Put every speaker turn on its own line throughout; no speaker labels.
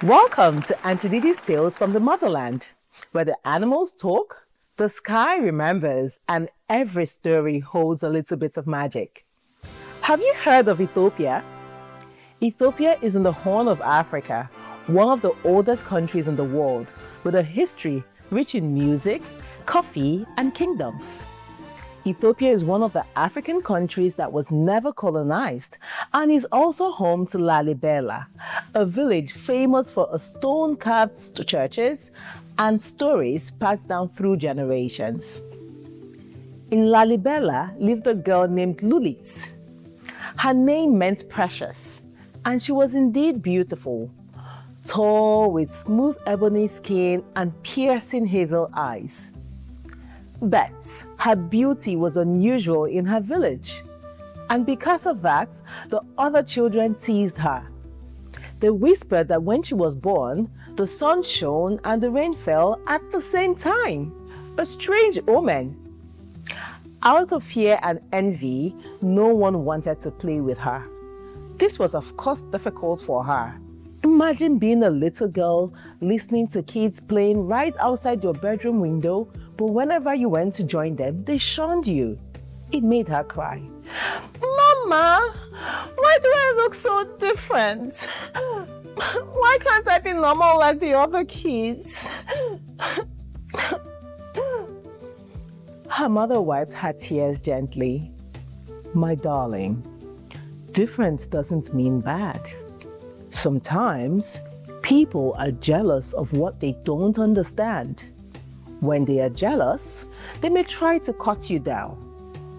Welcome to Aunty Didi's Tales from the Motherland, where the animals talk, the sky remembers, and every story holds a little bit of magic. Have you heard of Ethiopia? Ethiopia is in the Horn of Africa, one of the oldest countries in the world, with a history rich in music, coffee, and kingdoms. Ethiopia is one of the African countries that was never colonized and is also home to Lalibela, a village famous for stone-carved churches and stories passed down through generations. In Lalibela lived a girl named Lulit. Her name meant precious, and she was indeed beautiful, tall with smooth ebony skin and piercing hazel eyes. But her beauty was unusual in her village, and because of that, the other children teased her. They whispered that when she was born, the sun shone and the rain fell at the same time, a strange omen. Out of fear and envy, no one wanted to play with her. This was of course difficult for her. Imagine being a little girl listening to kids playing right outside your bedroom window, but whenever you went to join them, they shunned you. It made her cry. Mama, why do I look so different? Why can't I be normal like the other kids? Her mother wiped her tears gently. My darling, different doesn't mean bad. Sometimes people are jealous of what they don't understand. When they are jealous, they may try to cut you down,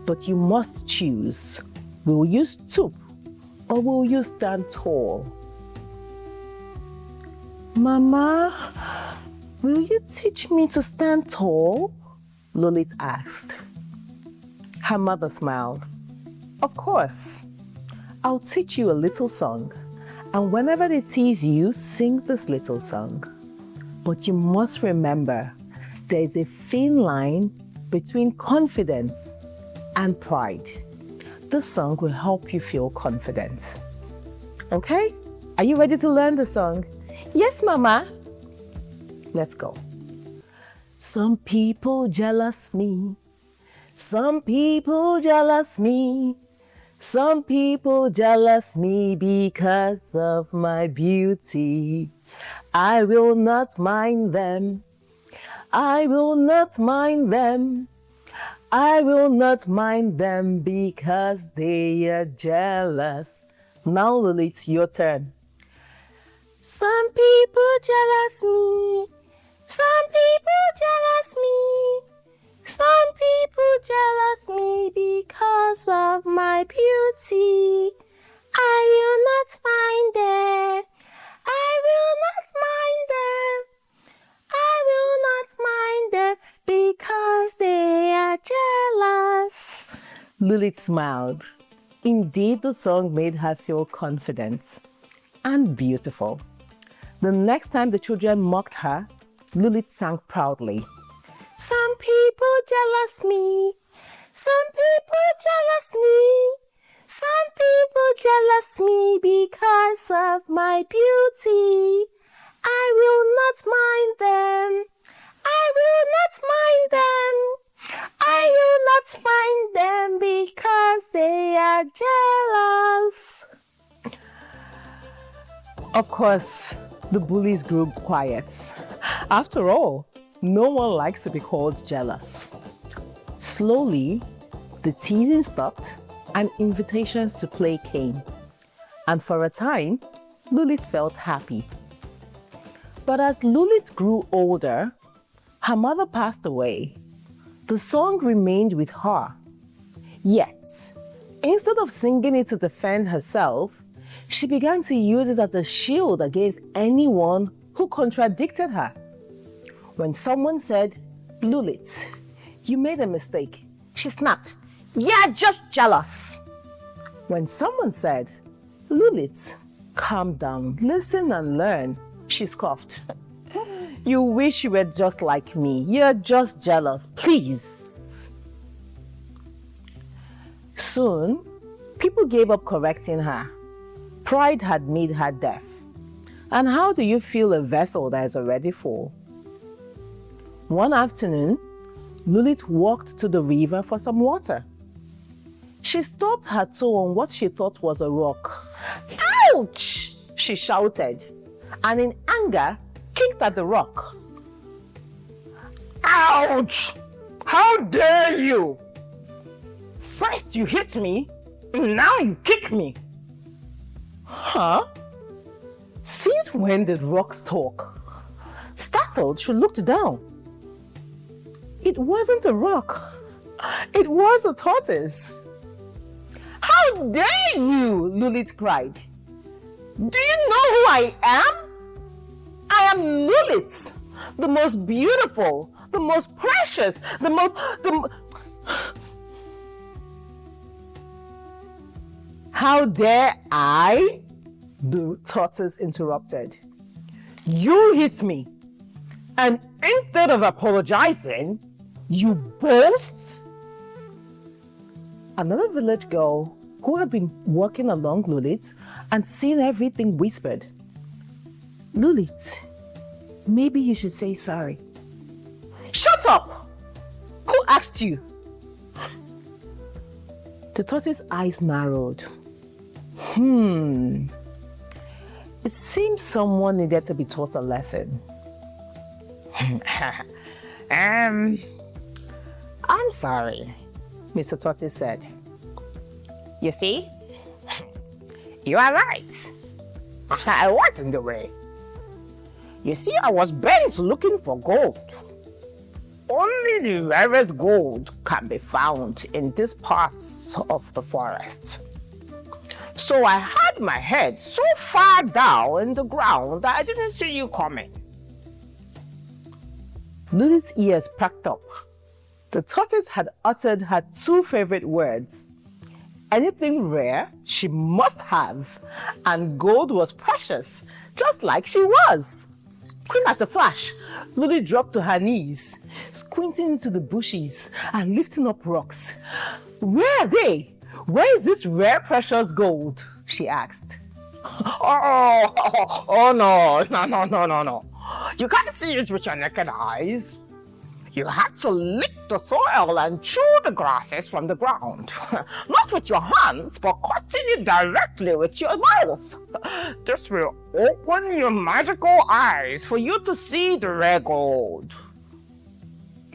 but you must choose. Will you stoop or will you stand tall? Mama, will you teach me to stand tall? Lulit asked. Her mother smiled. Of course. I'll teach you a little song, and whenever they tease you, sing this little song. But you must remember, there's a thin line between confidence and pride. This song will help you feel confident. Okay? Are you ready to learn the song? Yes, Mama. Let's go. Some people jealous me. Some people jealous me. Some people jealous me because of my beauty. I will not mind them. I will not mind them. I will not mind them because they are jealous. Now, Lily, it's your turn. Some people jealous me. Some people jealous me. Some people jealous me because of my beauty. I will not mind them. I will not mind them. I will not mind them because they are jealous. Lulit smiled. Indeed, the song made her feel confident and beautiful. The next time the children mocked her, Lulit sang proudly. Some people jealous me. Some people jealous me. Some people jealous me because of my beauty. I will not mind them. I will not mind them. I will not mind them because they are jealous. Of course, the bullies grew quiet. After all, no one likes to be called jealous. Slowly, the teasing stopped and invitations to play came. And for a time, Lulit felt happy. But as Lulit grew older, her mother passed away. The song remained with her. Yet, instead of singing it to defend herself, she began to use it as a shield against anyone who contradicted her. When someone said, Lulit, you made a mistake, she snapped, "You're just jealous." When someone said, Lulit, calm down, listen and learn, she scoffed. You wish you were just like me. You're just jealous, please. Soon, people gave up correcting her. Pride had made her deaf. And how do you fill a vessel that is already full? One afternoon, Lulit walked to the river for some water. She stubbed her toe on what she thought was a rock. Ouch! She shouted, and in anger, kicked at the rock. Ouch! How dare you! First you hit me, and now you kick me. Huh? Since when did rocks talk? Startled, she looked down. It wasn't a rock. It was a tortoise. How dare you, Lulit cried. Do you know who I am? I am Lulit, the most beautiful, the most precious, How dare I? The tortoise interrupted. You hit me, and instead of apologizing, you boast? Another village girl who had been walking along Lulit and seen everything whispered, Lulit, maybe you should say sorry. Shut up! Who asked you? The tortoise's eyes narrowed. It seems someone needed to be taught a lesson. I'm sorry, Mr. Tortoise said. You see, you are right. I was in the way. You see, I was bent looking for gold. Only the rarest gold can be found in these parts of the forest. So I had my head so far down in the ground that I didn't see you coming. Lulit's ears perked up. The tortoise had uttered her two favorite words. Anything rare she must have, and gold was precious, just like she was. Quick as a flash, Lulit dropped to her knees, squinting into the bushes and lifting up rocks. Where are they? Where is this rare precious gold? She asked. Oh no. You can't see it with your naked eyes. You have to lick the soil and chew the grasses from the ground. Not with your hands, but cutting it directly with your mouth. This will open your magical eyes for you to see the rare gold.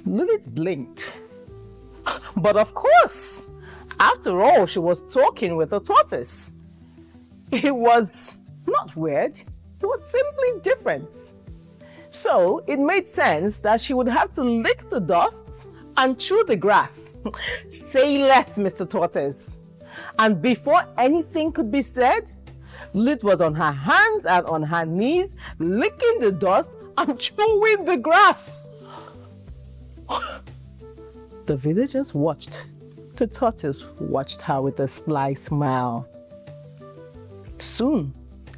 Lulit blinked. But of course, after all, she was talking with a tortoise. It was not weird, it was simply different. So it made sense that she would have to lick the dust and chew the grass. Say less, Mr. Tortoise. And before anything could be said, Lulit was on her hands and on her knees, licking the dust and chewing the grass. The villagers watched. The tortoise watched her with a sly smile. Soon,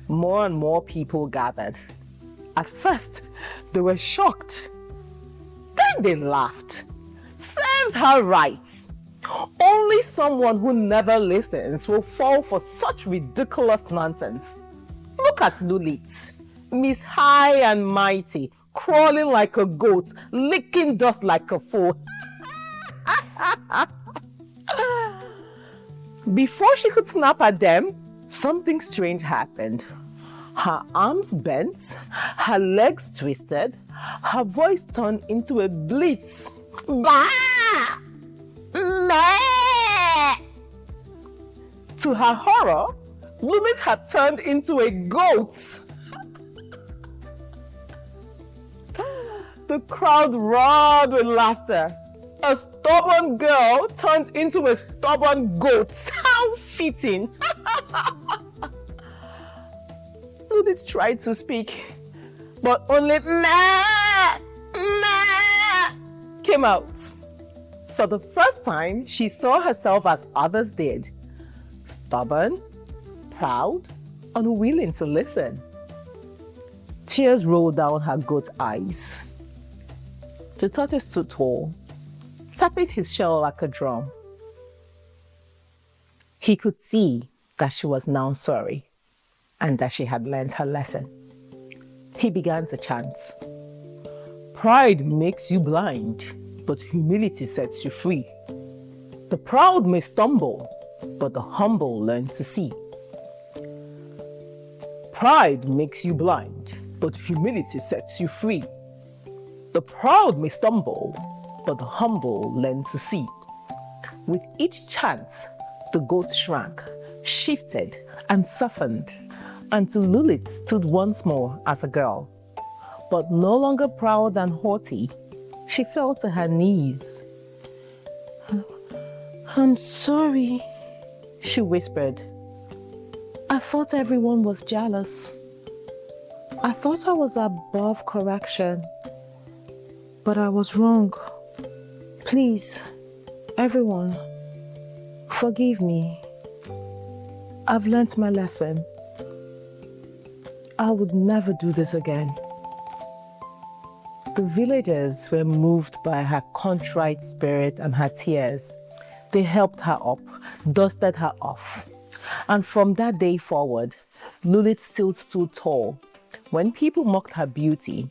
more and more people gathered. At first, they were shocked. Then they laughed. Serves her right. Only someone who never listens will fall for such ridiculous nonsense. Look at Lulit, Miss High and Mighty, crawling like a goat, licking dust like a fool. Before she could snap at them, something strange happened. Her arms bent, her legs twisted, her voice turned into a bleat. Bah! Meh! To her horror, Lulit had turned into a goat. The crowd roared with laughter. A stubborn girl turned into a stubborn goat. How fitting! Lulit tried to speak, but only meh, meh came out. For the first time, she saw herself as others did. Stubborn, proud, unwilling to listen. Tears rolled down her goat eyes. The tortoise stood tall, tapping his shell like a drum. He could see that she was now sorry and that she had learned her lesson. He began to chant. Pride makes you blind, but humility sets you free. The proud may stumble, but the humble learn to see. Pride makes you blind, but humility sets you free. The proud may stumble, but the humble learn to see. With each chant, the goat shrank, shifted, and softened, until Lulit stood once more as a girl. But no longer proud and haughty, she fell to her knees. I'm sorry, she whispered. I thought everyone was jealous. I thought I was above correction, but I was wrong. Please, everyone, forgive me. I've learnt my lesson. I would never do this again. The villagers were moved by her contrite spirit and her tears. They helped her up, dusted her off. And from that day forward, Lulit still stood tall when people mocked her beauty.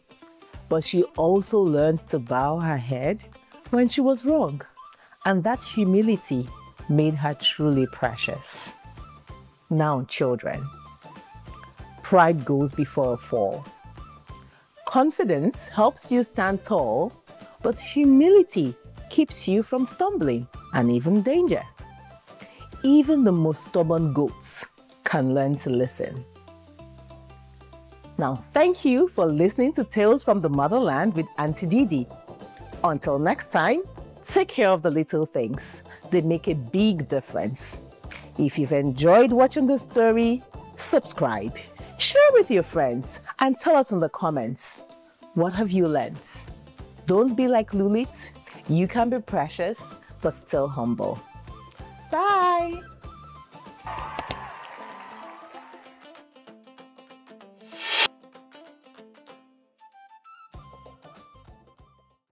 But she also learned to bow her head when she was wrong. And that humility made her truly precious. Now, children, pride goes before a fall. Confidence helps you stand tall, but humility keeps you from stumbling and even danger. Even the most stubborn goats can learn to listen. Now, thank you for listening to Tales from the Motherland with Aunty Didi. Until next time, take care of the little things. They make a big difference. If you've enjoyed watching the story, subscribe, share with your friends, and tell us in the comments, what have you learned? Don't be like Lulit. You can be precious, but still humble. Bye!